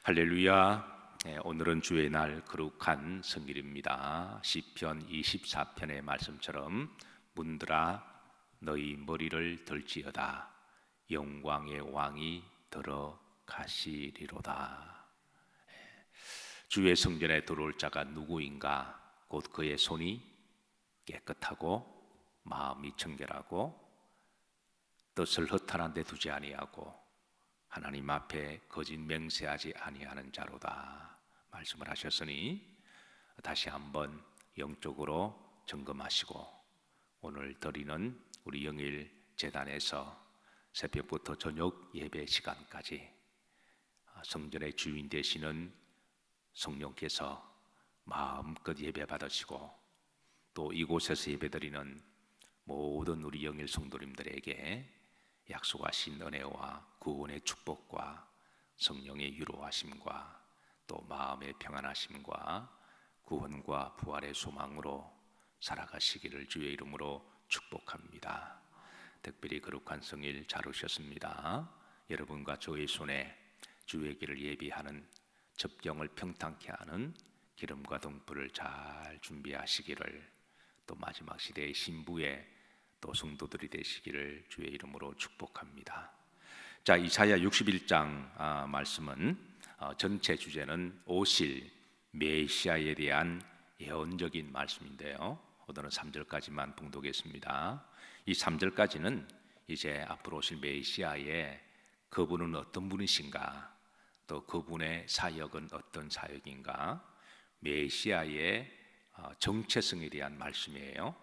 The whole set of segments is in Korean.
할렐루야. 오늘은 주의 날 거룩한 성일입니다. 시편 24편의 말씀처럼 문들아 너희 머리를 들지어다 영광의 왕이 들어가시리로다. 주의 성전에 들어올 자가 누구인가? 곧 그의 손이 깨끗하고 마음이 청결하고 뜻을 허탄한 데 두지 아니하고 하나님 앞에 거짓 맹세하지 아니하는 자로다 말씀을 하셨으니 다시 한번 영적으로 점검하시고 오늘 드리는 우리 영일 제단에서 새벽부터 저녁 예배 시간까지 성전의 주인 되시는 성령께서 마음껏 예배 받으시고 또 이곳에서 예배드리는 모든 우리 영일 성도님들에게 약속하신 은혜와 구원의 축복과 성령의 위로하심과 또 마음의 평안하심과 구원과 부활의 소망으로 살아가시기를 주의 이름으로 축복합니다. 특별히 거룩한 성일 잘 오셨습니다. 여러분과 저의 손에 주의 길을 예비하는 접경을 평탄케 하는 기름과 등불을 잘 준비하시기를 또 마지막 시대의 신부의 또 성도들이 되시기를 주의 이름으로 축복합니다. 자, 이사야 61장 말씀은 전체 주제는 오실 메시아에 대한 예언적인 말씀인데요. 오늘은 3절까지만 봉독했습니다. 이 3절까지는 이제 앞으로 오실 메시아의 그분은 어떤 분이신가, 또 그분의 사역은 어떤 사역인가, 메시아의 정체성에 대한 말씀이에요.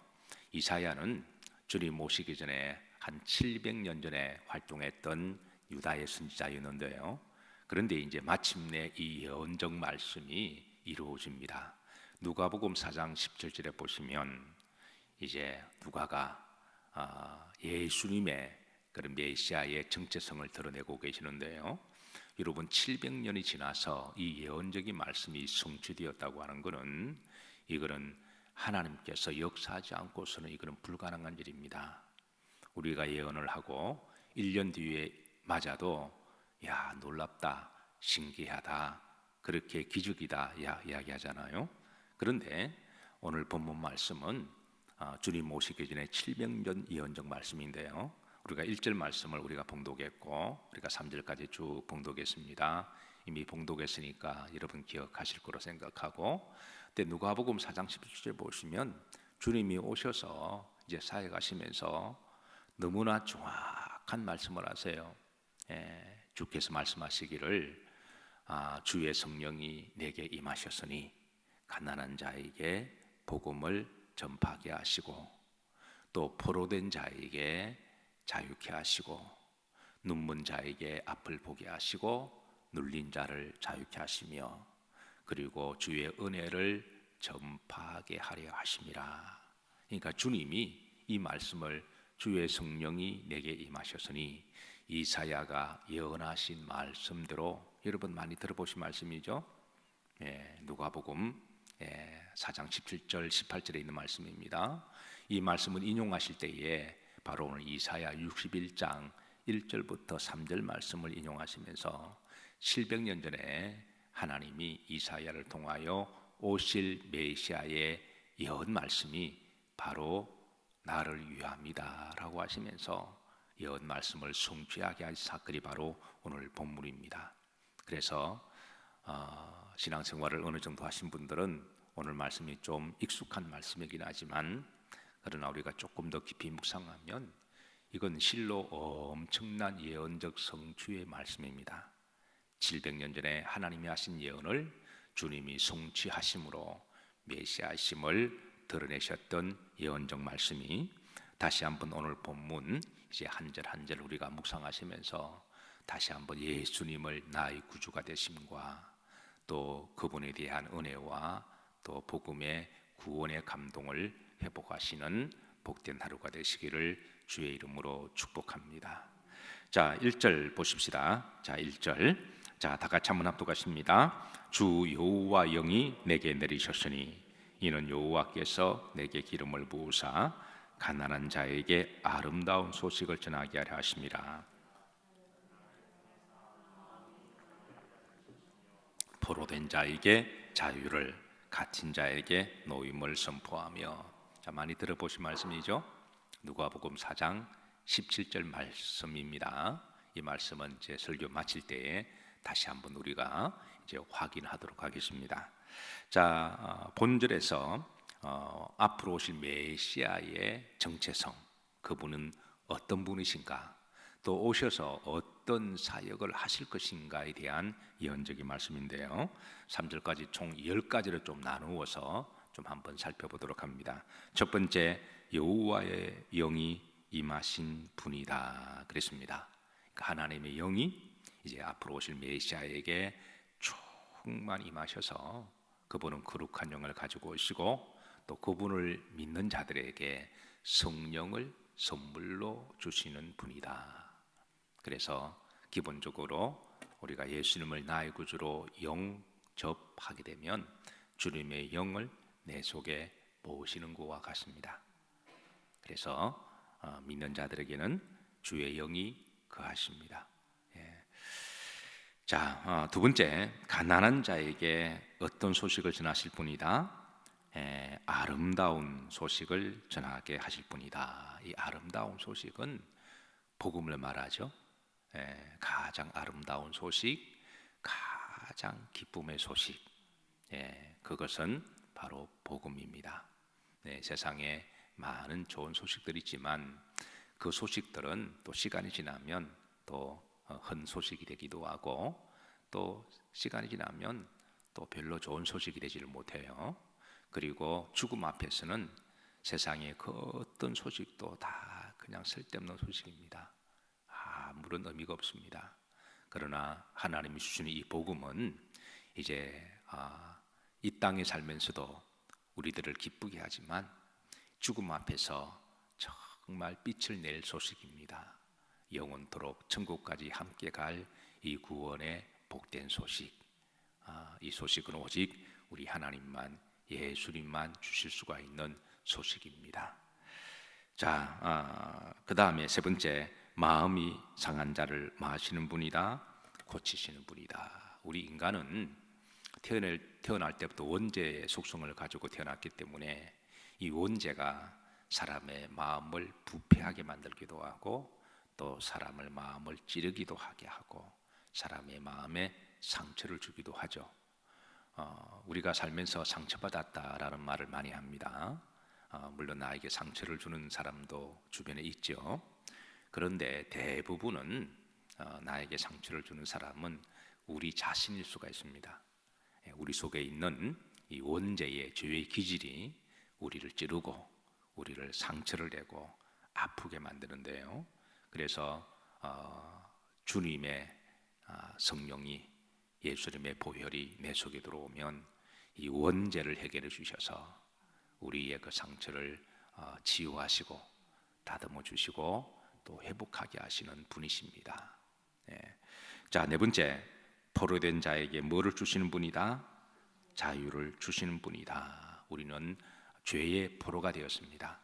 이사야는 주님 모시기 전에 한 700년 전에 활동했던 유다의 선지자였는데요. 그런데 이제 마침내 이 예언적 말씀이 이루어집니다. 누가복음 4장 17절에 보시면 이제 누가가 예수님의 그런 메시아의 정체성을 드러내고 계시는데요. 여러분 700년이 지나서 이 예언적인 말씀이 성취되었다고 하는 것은 이거는 하나님께서 역사하지 않고서는 이거는 불가능한 일입니다. 우리가 예언을 하고 1년 뒤에 맞아도 야 놀랍다, 신기하다, 그렇게 기적이다 이야기하잖아요. 그런데 오늘 본문 말씀은 주님 오시기 전에 700년 예언적 말씀인데요. 우리가 1절 말씀을 우리가 봉독했고 우리가 3절까지 쭉 봉독했습니다. 이미 봉독했으니까 여러분 기억하실 거로 생각하고, 근데 누가복음 4장 17절 보시면 주님이 오셔서 이제 사역하시면서 너무나 정확한 말씀을 하세요. 주께서 말씀하시기를 주의 성령이 내게 임하셨으니 가난한 자에게 복음을 전파하게 하시고 또 포로된 자에게 자유케 하시고 눈먼 자에게 앞을 보게 하시고 눌린 자를 자유케 하시며 그리고 주의 은혜를 전파하게 하려 하심이라. 그러니까 주님이 이 말씀을 주의 성령이 내게 임하셨으니 이사야가 예언하신 말씀대로, 여러분 많이 들어보신 말씀이죠. 누가복음 4장 17절 18절에 있는 말씀입니다. 이 말씀을 인용하실 때에 바로 오늘 이사야 61장 1절부터 3절 말씀을 인용하시면서 700년 전에 하나님이 이사야를 통하여 오실 메시아의 예언 말씀이 바로 나를 위함이다 라고 하시면서 예언 말씀을 성취하게 한 사건이 바로 오늘 본문입니다. 그래서 신앙생활을 어느 정도 하신 분들은 오늘 말씀이 좀 익숙한 말씀이긴 하지만 그러나 우리가 조금 더 깊이 묵상하면 이건 실로 엄청난 예언적 성취의 말씀입니다. 700년 전에 하나님이 하신 예언을 주님이 성취하심으로 메시아심을 드러내셨던 예언적 말씀이 다시 한번 오늘 본문 이제 한 절 한 절 우리가 묵상하시면서 다시 한번 예수님을 나의 구주가 되심과 또 그분에 대한 은혜와 또 복음의 구원의 감동을 회복하시는 복된 하루가 되시기를 주의 이름으로 축복합니다. 자, 1절 보십시다. 자, 1절. 자, 다 같이 한번 합독하십니다. 주 여호와 영이 내게 내리셨으니 이는 여호와께서 내게 기름을 부으사 가난한 자에게 아름다운 소식을 전하게 하려 하심이라. 포로된 자에게 자유를, 갇힌 자에게 노임을 선포하며. 자, 많이 들어보신 말씀이죠. 누가복음 4장 17절 말씀입니다. 이 말씀은 제 설교 마칠 때에 다시 한번 우리가 이제 확인하도록 하겠습니다. 자, 본절에서 앞으로 오실 메시아의 정체성, 그분은 어떤 분이신가, 또 오셔서 어떤 사역을 하실 것인가에 대한 예언적인 말씀인데요, 3절까지 총 10가지로 좀 나누어서 좀 한번 살펴보도록 합니다. 첫 번째, 여호와의 영이 임하신 분이다 그랬습니다. 그러니까 하나님의 영이 이제 앞으로 오실 메시아에게 충만히 임하셔서 그분은 거룩한 영을 가지고 오시고 또 그분을 믿는 자들에게 성령을 선물로 주시는 분이다. 그래서 기본적으로 우리가 예수님을 나의 구주로 영접하게 되면 주님의 영을 내 속에 모으시는 것과 같습니다. 그래서 믿는 자들에게는 주의 영이 거하십니다. 자, 두 번째, 가난한 자에게 어떤 소식을 전하실 분이다? 아름다운 소식을 전하게 하실 분이다. 이 아름다운 소식은 복음을 말하죠. 가장 아름다운 소식, 가장 기쁨의 소식, 그것은 바로 복음입니다. 세상에 많은 좋은 소식들이 있지만 그 소식들은 또 시간이 지나면 또 헌소식이 되기도 하고 또 시간이 지나면 또 별로 좋은 소식이 되지를 못해요. 그리고 죽음 앞에서는 세상의 그 어떤 소식도 다 그냥 쓸데없는 소식입니다. 아무런 의미가 없습니다. 그러나 하나님이 주시는 이 복음은 이제 이 땅에 살면서도 우리들을 기쁘게 하지만 죽음 앞에서 정말 빛을 낼 소식입니다. 영원토록 천국까지 함께 갈 이 구원의 복된 소식. 이 소식은 오직 우리 하나님만, 예수님만 주실 수가 있는 소식입니다. 자, 그 다음에 세 번째, 마음이 상한 자를 마시는 분이다, 고치시는 분이다. 우리 인간은 태어날 때부터 원죄의 속성을 가지고 태어났기 때문에 이 원죄가 사람의 마음을 부패하게 만들기도 하고 또 사람의 마음을 찌르기도 하게 하고 사람의 마음에 상처를 주기도 하죠. 우리가 살면서 상처받았다라는 말을 많이 합니다. 물론 나에게 상처를 주는 사람도 주변에 있죠. 그런데 대부분은 나에게 상처를 주는 사람은 우리 자신일 수가 있습니다. 우리 속에 있는 이 원죄의 죄의 기질이 우리를 찌르고 우리를 상처를 내고 아프게 만드는데요. 그래서 주님의 성령이, 예수님의 보혈이 내 속에 들어오면 이 원죄를 해결해 주셔서 우리의 그 상처를 치유하시고 다듬어 주시고 또 회복하게 하시는 분이십니다. 자, 네 번째, 포로된 자에게 뭐를 주시는 분이다? 자유를 주시는 분이다. 우리는 죄의 포로가 되었습니다.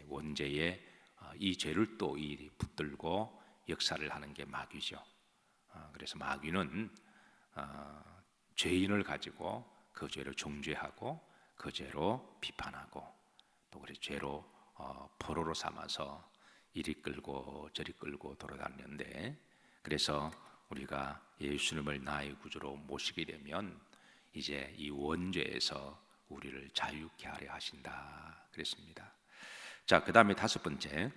원죄의 이 죄를 또 붙들고 역사를 하는 게 마귀죠. 그래서 마귀는 죄인을 가지고 그 죄를 정죄하고 그 죄로 비판하고 또 그래 죄로 포로로 삼아서 이리 끌고 저리 끌고 돌아다니는데, 그래서 우리가 예수님을 나의 구주로 모시게 되면 이제 이 원죄에서 우리를 자유케 하려 하신다 그랬습니다. 자, 그 다음에 다섯 번째,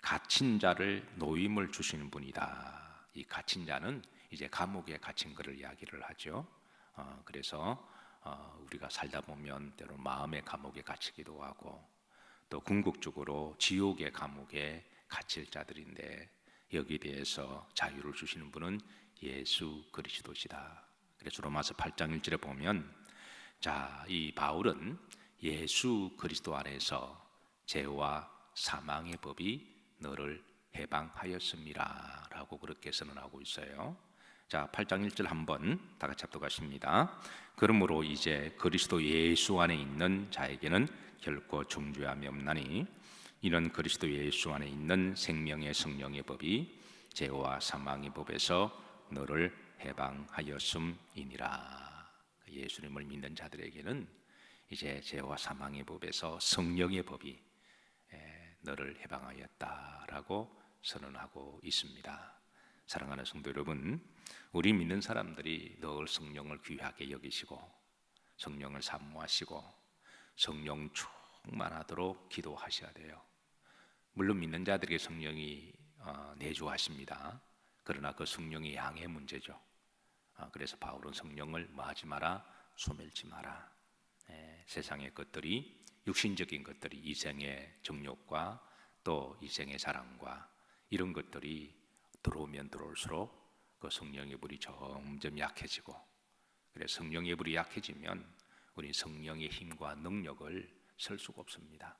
갇힌 자를 노임을 주시는 분이다. 이 갇힌 자는 이제 감옥에 갇힌 것을 이야기를 하죠. 그래서 우리가 살다 보면 때로 마음의 감옥에 갇히기도 하고 또 궁극적으로 지옥의 감옥에 갇힐 자들인데 여기에 대해서 자유를 주시는 분은 예수 그리스도시다. 그래서 로마서 8장 1절에 보면, 자, 이 바울은 예수 그리스도 안에서 죄와 사망의 법이 너를 해방하였음이라 라고 그렇게 선언하고 있어요. 자, 8장 1절 한번 다 같이 합독하십니다. 그러므로 이제 그리스도 예수 안에 있는 자에게는 결코 정죄함이 없나니 이는 그리스도 예수 안에 있는 생명의 성령의 법이 죄와 사망의 법에서 너를 해방하였음이니라. 예수님을 믿는 자들에게는 이제 죄와 사망의 법에서 성령의 법이 너를 해방하였다라고 선언하고 있습니다. 사랑하는 성도 여러분, 우리 믿는 사람들이 늘 성령을 귀하게 여기시고 성령을 사모하시고 성령 충만하도록 기도하셔야 돼요. 물론 믿는 자들에게 성령이 내주하십니다. 그러나 그 성령이 양의 문제죠. 그래서 바울은 성령을 뭐하지 마라? 소멸치 마라. 세상의 것들이, 육신적인 것들이, 이생의 정욕과 또 이생의 사랑과 이런 것들이 들어오면 들어올수록 그 성령의 불이 점점 약해지고, 그래서 성령의 불이 약해지면 우리 성령의 힘과 능력을 쓸 수가 없습니다.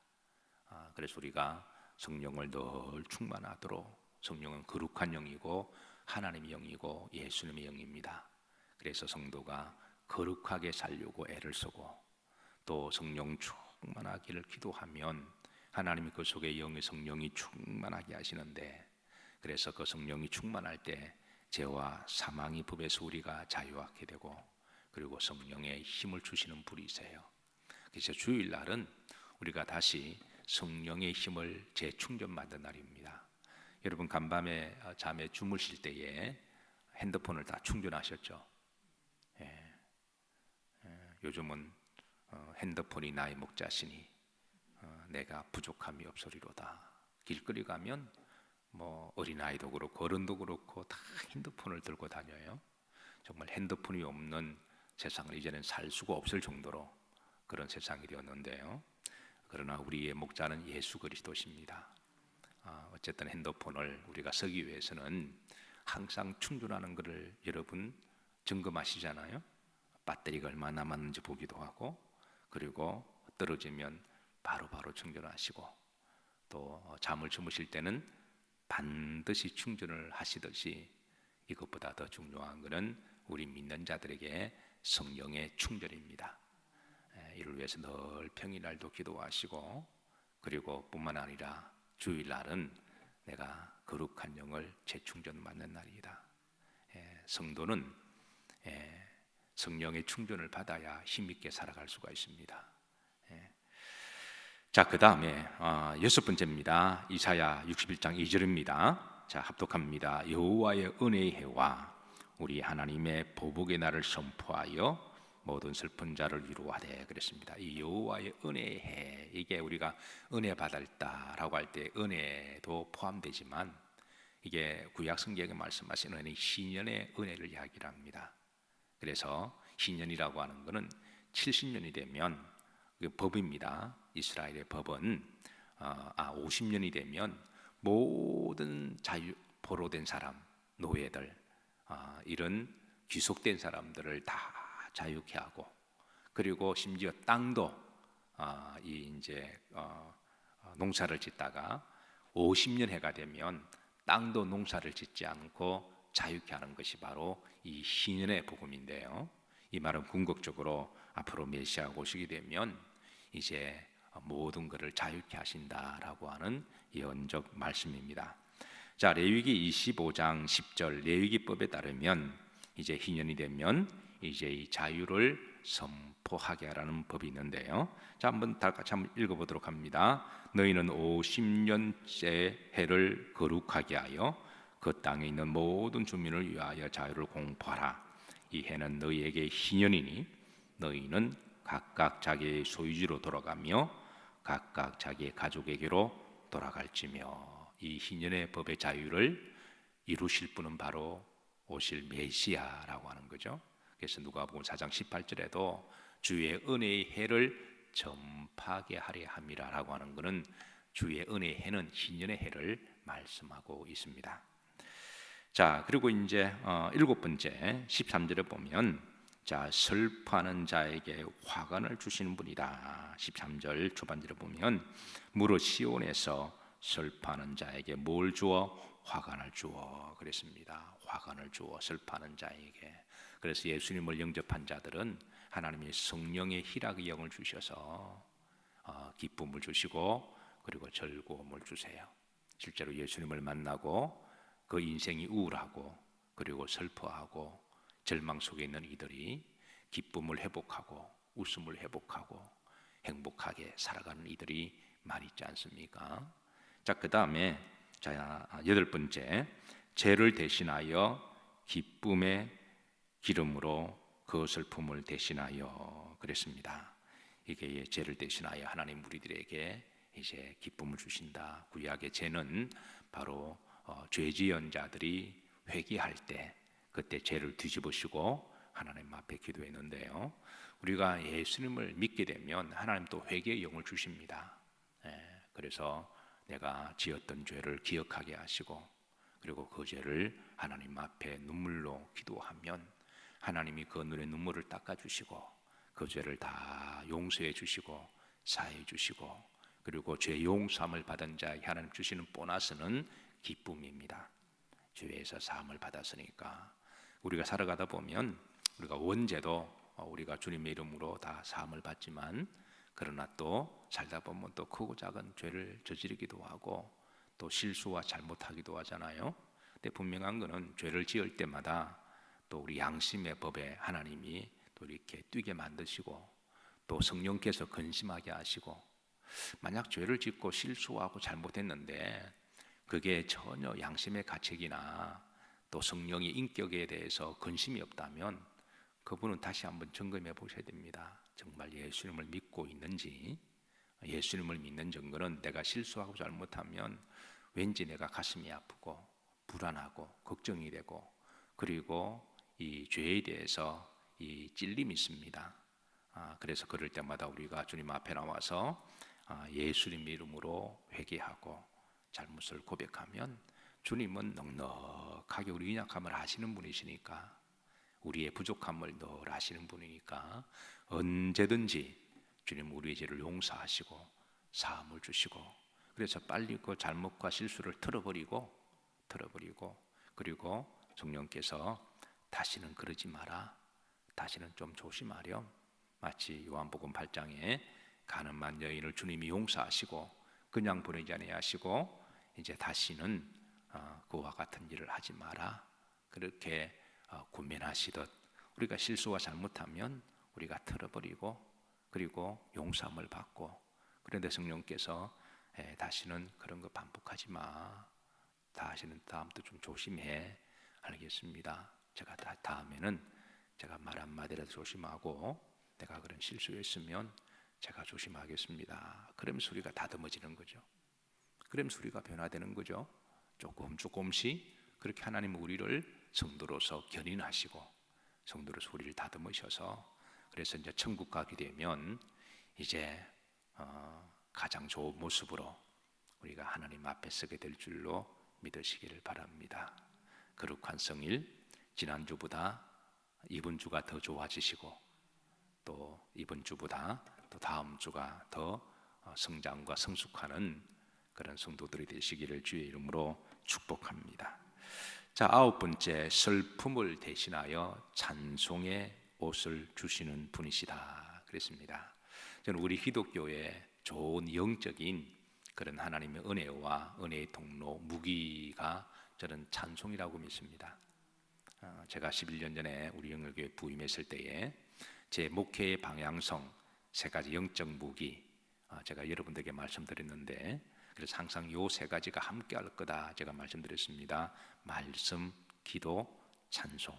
그래서 우리가 성령을 늘 충만하도록, 성령은 거룩한 영이고 하나님의 영이고 예수님의 영입니다. 그래서 성도가 거룩하게 살려고 애를 쓰고 또 성령 충만하기를 기도하면 하나님이 그 속에 영의 성령이 충만하게 하시는데, 그래서 그 성령이 충만할 때 죄와 사망의 법에서 우리가 자유하게 되고, 그리고 성령의 힘을 주시는 분이세요. 그래서 주일날은 우리가 다시 성령의 힘을 재충전받는 날입니다. 여러분 간밤에 잠에 주무실 때에 핸드폰을 다 충전하셨죠? 요즘은 핸드폰이 나의 목자시니 내가 부족함이 없으리로다. 길거리 가면 뭐 어린아이도 그렇고 어른도 그렇고 다 핸드폰을 들고 다녀요. 정말 핸드폰이 없는 세상을 이제는 살 수가 없을 정도로 그런 세상이 되었는데요. 그러나 우리의 목자는 예수 그리스도십니다. 어쨌든 핸드폰을 우리가 쓰기 위해서는 항상 충전하는 것을 여러분 점검하시잖아요. 배터리가 얼마나 남았는지 보기도 하고, 그리고 떨어지면 바로 충전하시고, 또 잠을 주무실 때는 반드시 충전을 하시듯이 이것보다 더 중요한 것은 우리 믿는 자들에게 성령의 충전입니다. 이를 위해서 늘 평일날도 기도하시고, 그리고 뿐만 아니라 주일날은 내가 거룩한 영을 재충전 받는 날이다. 성도는 성령의 충전을 받아야 힘있게 살아갈 수가 있습니다. 자, 그 다음에 여섯 번째입니다. 이사야 61장 2절입니다. 자, 합독합니다. 여호와의 은혜의 해와 우리 하나님의 보복의 날을 선포하여 모든 슬픈 자를 위로하되 그랬습니다. 이 여호와의 은혜의 해, 이게 우리가 은혜 받았다라고 할 때 은혜도 포함되지만 이게 구약 성경에 말씀하신 은혜는 희년의 은혜를 이야기를 합니다. 그래서 희년이라고 하는 것은 70년이 되면 그 법입니다. 이스라엘의 법은 50년이 되면 모든 포로된 사람, 노예들, 이런 귀속된 사람들을 다 자유케 하고, 그리고 심지어 땅도 이제 농사를 짓다가 50년 해가 되면 땅도 농사를 짓지 않고 자유케 하는 것이 바로 이 희년의 복음인데요. 이 말은 궁극적으로 앞으로 메시아가 오시게 되면 이제 모든 것을 자유케 하신다라고 하는 예언적 말씀입니다. 자, 레위기 25장 10절 레위기법에 따르면 이제 희년이 되면 이제 이 자유를 선포하게 하라는 법이 있는데요. 자, 한번 다 같이 한번 읽어보도록 합니다. 너희는 50년째 해를 거룩하게 하여 그 땅에 있는 모든 주민을 위하여 자유를 공포하라. 이 해는 너희에게 희년이니 너희는 각각 자기의 소유지로 돌아가며 각각 자기의 가족에게로 돌아갈지며. 이 희년의 법의 자유를 이루실 분은 바로 오실 메시아라고 하는 거죠. 그래서 누가복음 4장 18절에도 주의 은혜의 해를 전파하게 하려 함이라라고 하는 것은 주의 은혜의 해는 희년의 해를 말씀하고 있습니다. 자, 그리고 이제 일곱 번째 13절에 보면 자, 슬퍼하는 자에게 화관을 주시는 분이다. 13절 초반절에 보면 무릇 시온에서 슬퍼하는 자에게 뭘 주어? 화관을 주어 그랬습니다. 화관을 주어 슬퍼하는 자에게. 그래서 예수님을 영접한 자들은 하나님의 성령의 희락의 영을 주셔서 기쁨을 주시고 그리고 즐거움을 주세요. 실제로 예수님을 만나고 그 인생이 우울하고 그리고 슬퍼하고 절망 속에 있는 이들이 기쁨을 회복하고 웃음을 회복하고 행복하게 살아가는 이들이 많이 있지 않습니까? 자, 그 다음에 자, 8번째, 죄를 대신하여 기쁨의 기름으로 그 슬픔을 대신하여 그랬습니다. 이게 죄를 대신하여 하나님 우리들에게 이제 기쁨을 주신다. 구약의 죄는 바로 죄지은 자들이 회개할 때 그때 죄를 뒤집으시고 하나님 앞에 기도했는데요. 우리가 예수님을 믿게 되면 하나님 또 회개의 영을 주십니다. 그래서 내가 지었던 죄를 기억하게 하시고 그리고 그 죄를 하나님 앞에 눈물로 기도하면 하나님이 그 눈에 눈물을 닦아주시고 그 죄를 다 용서해 주시고 사해 주시고 그리고 죄 용서함을 받은 자에게 하나님 주시는 보너스는 기쁨입니다. 죄에서 사함을 받았으니까 우리가 살아가다 보면 우리가 원죄도 우리가 주님의 이름으로 다 사함을 받지만 그러나 또 살다 보면 또 크고 작은 죄를 저지르기도 하고 또 실수와 잘못하기도 하잖아요. 근데 분명한 것은 죄를 지을 때마다 또 우리 양심의 법에 하나님이 또 이렇게 뛰게 만드시고 또 성령께서 근심하게 하시고 만약 죄를 짓고 실수하고 잘못했는데 그게 전혀 양심의 가책이나 또 성령의 인격에 대해서 근심이 없다면 그분은 다시 한번 점검해 보셔야 됩니다. 정말 예수님을 믿고 있는지. 예수님을 믿는 증거는 내가 실수하고 잘못하면 왠지 내가 가슴이 아프고 불안하고 걱정이 되고 그리고 이 죄에 대해서 이 찔림이 있습니다. 그래서 그럴 때마다 우리가 주님 앞에 나와서 예수님 이름으로 회개하고 잘못을 고백하면 주님은 넉넉하게 우리 연약함을 아시는 분이시니까 우리의 부족함을 늘 아시는 분이니까 언제든지 주님 우리의 죄를 용서하시고 사함을 주시고 그래서 빨리 그 잘못과 실수를 털어버리고 그리고 성령께서 다시는 그러지 마라. 다시는 좀 조심하렴. 마치 요한복음 8장에 가늠한 여인을 주님이 용서하시고 그냥 보내지 아니하시고 이제 다시는 그와 같은 일을 하지 마라. 그렇게 권면하시듯 우리가 실수와 잘못하면 우리가 털어버리고 그리고 용서함을 받고 그런데 성령께서 다시는 그런 거 반복하지 마. 다시는 다음부터 좀 조심해. 알겠습니다. 제가 다음에는 제가 말 한마디라도 조심하고 내가 그런 실수했으면 제가 조심하겠습니다. 그러면서 우리가 다듬어지는 거죠. 그러면서 우리가 변화되는 거죠. 조금씩 그렇게 하나님은 우리를 성도로서 견인하시고 성도로서 우리를 다듬으셔서 그래서 이제 천국 가게 되면 이제 가장 좋은 모습으로 우리가 하나님 앞에 서게 될 줄로 믿으시기를 바랍니다. 거룩한 성일 지난주보다 이번 주가 더 좋아지시고 또 이번 주보다 또 다음 주가 더 성장과 성숙하는 그런 성도들이 되시기를 주의 이름으로 축복합니다. 자, 9번째, 슬픔을 대신하여 찬송의 옷을 주시는 분이시다 그랬습니다. 저는 우리 기독교의 좋은 영적인 그런 하나님의 은혜와 은혜의 통로 무기가 저는 찬송이라고 믿습니다. 제가 11년 전에 우리 영역교회 부임했을 때에 제 목회의 방향성 3가지 영적 무기 제가 여러분들에게 말씀드렸는데 그래서 항상 요 3가지가 함께 할 거다 제가 말씀드렸습니다. 말씀, 기도, 찬송.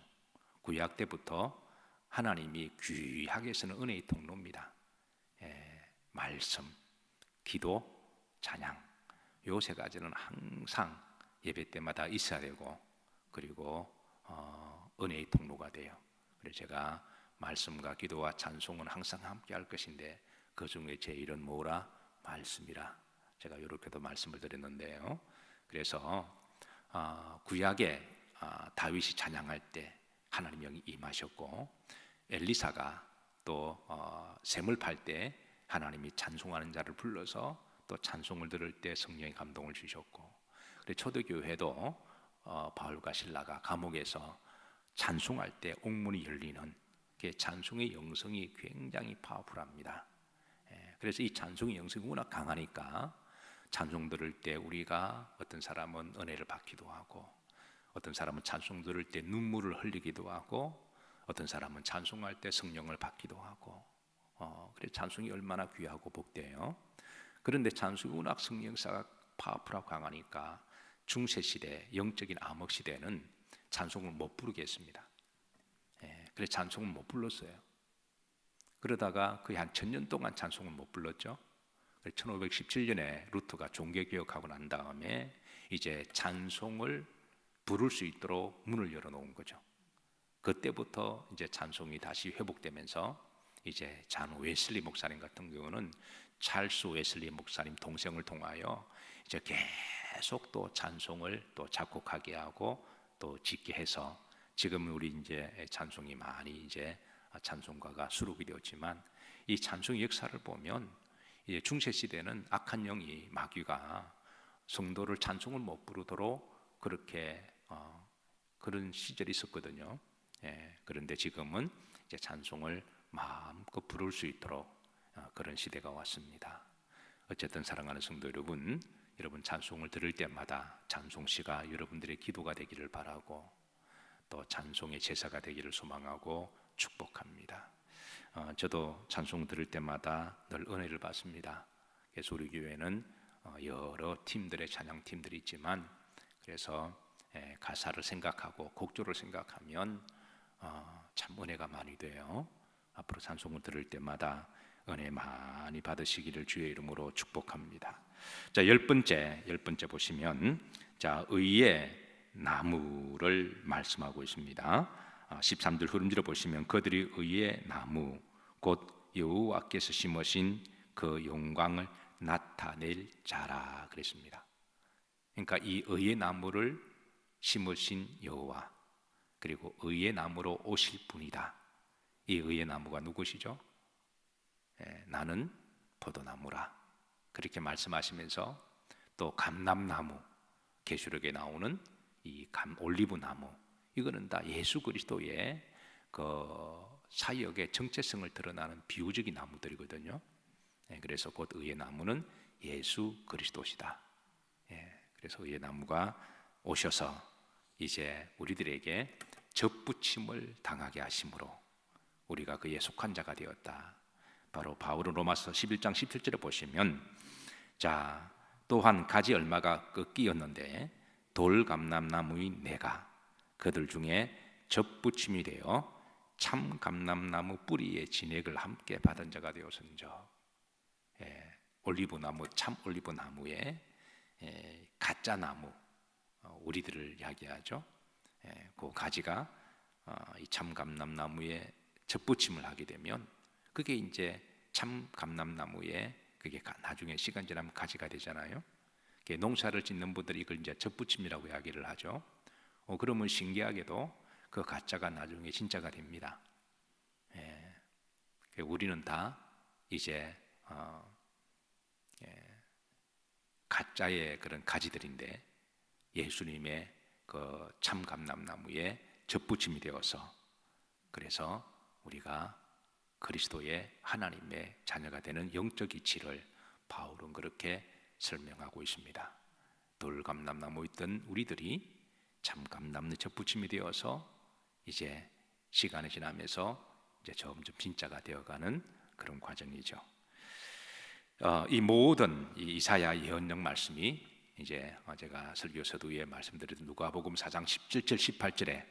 구약 때부터 하나님이 귀하게 쓰는 은혜의 통로입니다. 말씀, 기도, 찬양. 요 3가지는 항상 예배 때마다 있어야 되고 그리고 은혜의 통로가 돼요. 그래서 제가 말씀과 기도와 찬송은 항상 함께 할 것인데 그 중에 제일은 뭐라? 말씀이라. 제가 이렇게도 말씀을 드렸는데요. 그래서 구약에 다윗이 찬양할 때 하나님 영이 임하셨고 엘리사가 또 샘을 팔 때 하나님이 찬송하는 자를 불러서 또 찬송을 들을 때 성령의 감동을 주셨고 그리고 초대교회도 바울과 실라가 감옥에서 찬송할 때 옥문이 열리는 그 찬송의 영성이 굉장히 파워풀합니다. 그래서 이 찬송의 영성이 워낙 강하니까 찬송 들을 때 우리가 어떤 사람은 은혜를 받기도 하고 어떤 사람은 찬송 들을 때 눈물을 흘리기도 하고 어떤 사람은 찬송할 때 성령을 받기도 하고, 그래 찬송이 얼마나 귀하고 복돼요. 그런데 찬송이 워낙 성령사가 파워풀하고 강하니까 중세 시대, 영적인 암흑 시대는 찬송을 못 부르게 했습니다. 그래 찬송을 못 불렀어요. 그러다가 거의 한 1000년 동안 찬송을 못 불렀죠. 1517년에 루터가 종교개혁하고 난 다음에 이제 찬송을 부를 수 있도록 문을 열어놓은 거죠. 그때부터 이제 찬송이 다시 회복되면서 이제 잔 웨슬리 목사님 같은 경우는 찰스 웨슬리 목사님 동생을 통하여 이제 계속 또 찬송을 또 작곡하게 하고 또 짓게 해서 지금 우리 이제 찬송이 많이 이제 찬송가가 수록이 되었지만, 이 찬송 역사를 보면 이제 중세 시대는 악한 영이 마귀가 성도를 찬송을 못 부르도록 그렇게 그런 시절이 있었거든요. 그런데 지금은 이제 찬송을 마음껏 부를 수 있도록 그런 시대가 왔습니다. 어쨌든 사랑하는 성도 여러분, 여러분 찬송을 들을 때마다 찬송시가 여러분들의 기도가 되기를 바라고 또 찬송의 제사가 되기를 소망하고 축복합니다. 저도 찬송 들을 때마다 늘 은혜를 받습니다. 그래서 우리 교회는 여러 팀들의 찬양팀들이 있지만, 그래서 가사를 생각하고 곡조를 생각하면 참 은혜가 많이 돼요. 앞으로 찬송을 들을 때마다 은혜 많이 받으시기를 주의 이름으로 축복합니다. 자, 열 번째 보시면 자, 의의 나무를 말씀하고 있습니다. 13절 흐름지로 보시면 그들이 의의 나무 곧 여호와께서 심으신 그 영광을 나타낼 자라 그랬습니다. 그러니까 이 의의 나무를 심으신 여호와, 그리고 의의 나무로 오실 분이다. 이 의의 나무가 누구시죠? 나는 포도나무라 그렇게 말씀하시면서 또 감람나무, 계시록에 나오는 이 올리브나무, 이거는 다 예수 그리스도의 그 사역의 정체성을 드러나는 비유적인 나무들이거든요. 그래서 곧 의의 나무는 예수 그리스도시다. 그래서 의의 나무가 오셔서 이제 우리들에게 접붙임을 당하게 하심으로 우리가 그에 속한 자가 되었다. 바로 바울은 로마서 11장 17절에 보시면, 자, 또한 가지 얼마가 꺾이었는데 돌감람나무인 내가 그들 중에 접붙임이 되어 참 감람나무 뿌리의 진액을 함께 받은 자가 되었은저. 올리브나무, 참 올리브나무의 가짜 나무, 우리들을 이야기하죠. 그 가지가 이 참 감람나무에 접붙임을 하게 되면 그게 이제 참 감람나무에 그게 나중에 시간 지나면 가지가 되잖아요. 농사를 짓는 분들이 이걸 이제 접붙임이라고 이야기를 하죠. 그러면 신기하게도 그 가짜가 나중에 진짜가 됩니다. 우리는 다 이제 가짜의 그런 가지들인데 예수님의 그 참 감람나무에 접붙임이 되어서, 그래서 우리가 그리스도의 하나님의 자녀가 되는 영적 이치를 바울은 그렇게 설명하고 있습니다. 돌감람나무 있던 우리들이 참 감람나무 접붙임이 되어서 이제 시간이 지나면서 이제 점점 진짜가 되어가는 그런 과정이죠. 이 모든 이사야 예언력 말씀이 이제 제가 설교 서두에 말씀드린 누가복음 4장 17절 18절에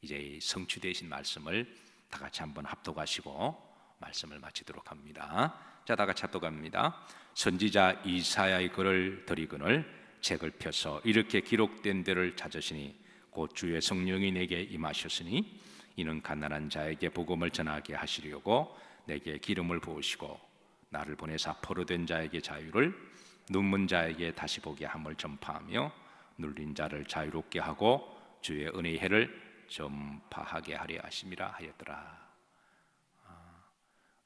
이제 성취되신 말씀을 다 같이 한번 합독하시고 말씀을 마치도록 합니다. 자, 다 같이 합독합니다. 선지자 이사야의 글을 들이거늘 책을 펴서 이렇게 기록된 데를 찾으시니 곧 주의 성령이 내게 임하셨으니 이는 가난한 자에게 복음을 전하게 하시려고 내게 기름을 부으시고 나를 보내사 포로된 자에게 자유를, 눈먼 자에게 다시 보게 함을 전파하며 눌린 자를 자유롭게 하고 주의 은혜의 해를 전파하게 하려 하심이라 하였더라.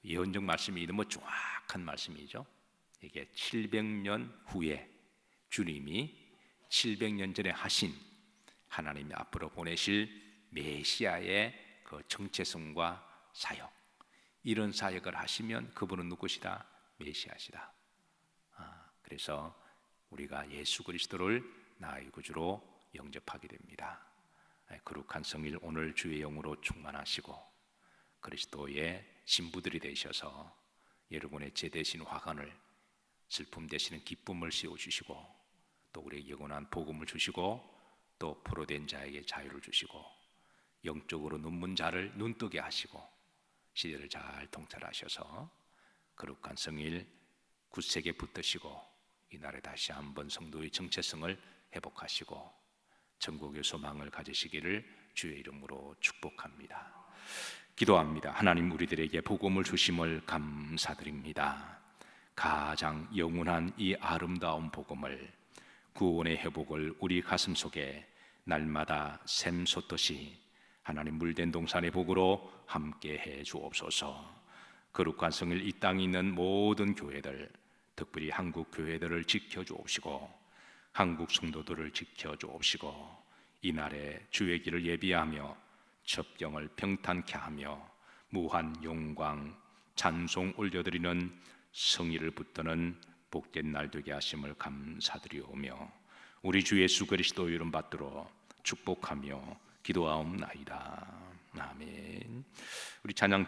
예언적 말씀이 너무 정확한 말씀이죠. 이게 700년 후에 주님이 700년 전에 하신 하나님이 앞으로 보내실 메시아의 그 정체성과 사역, 이런 사역을 하시면 그분은 누구시다? 메시아시다. 그래서 우리가 예수 그리스도를 나의 구주로 영접하게 됩니다. 거룩한 성일 오늘 주의 영으로 충만하시고 그리스도의 신부들이 되셔서 여러분의 죄 대신 화관을, 슬픔 대신은 기쁨을 씌워주시고 또 우리에게 영원한 복음을 주시고 또 포로된 자에게 자유를 주시고 영적으로 눈먼 자를 눈뜨게 하시고 시대를 잘 통찰하셔서 거룩한 성일 굳세게 붙드시고 이날에 다시 한번 성도의 정체성을 회복하시고 천국의 소망을 가지시기를 주의 이름으로 축복합니다. 기도합니다. 하나님, 우리들에게 복음을 주심을 감사드립니다. 가장 영원한 이 아름다운 복음을, 구원의 회복을 우리 가슴 속에 날마다 샘솟듯이 하나님 물된 동산의 복으로 함께 해 주옵소서. 거룩한 성일 이 땅에 있는 모든 교회들, 특별히 한국 교회들을 지켜 주옵시고 한국 성도들을 지켜 주옵시고 이날에 주의 길을 예비하며 첩경을 평탄케 하며 무한 영광 찬송 올려드리는 성일을 붙드는 복된 날 되게 하심을 감사드리오며 우리 주 예수 그리스도 이름 받들어 축복하며 기도하옵나이다. 아멘. 우리 찬양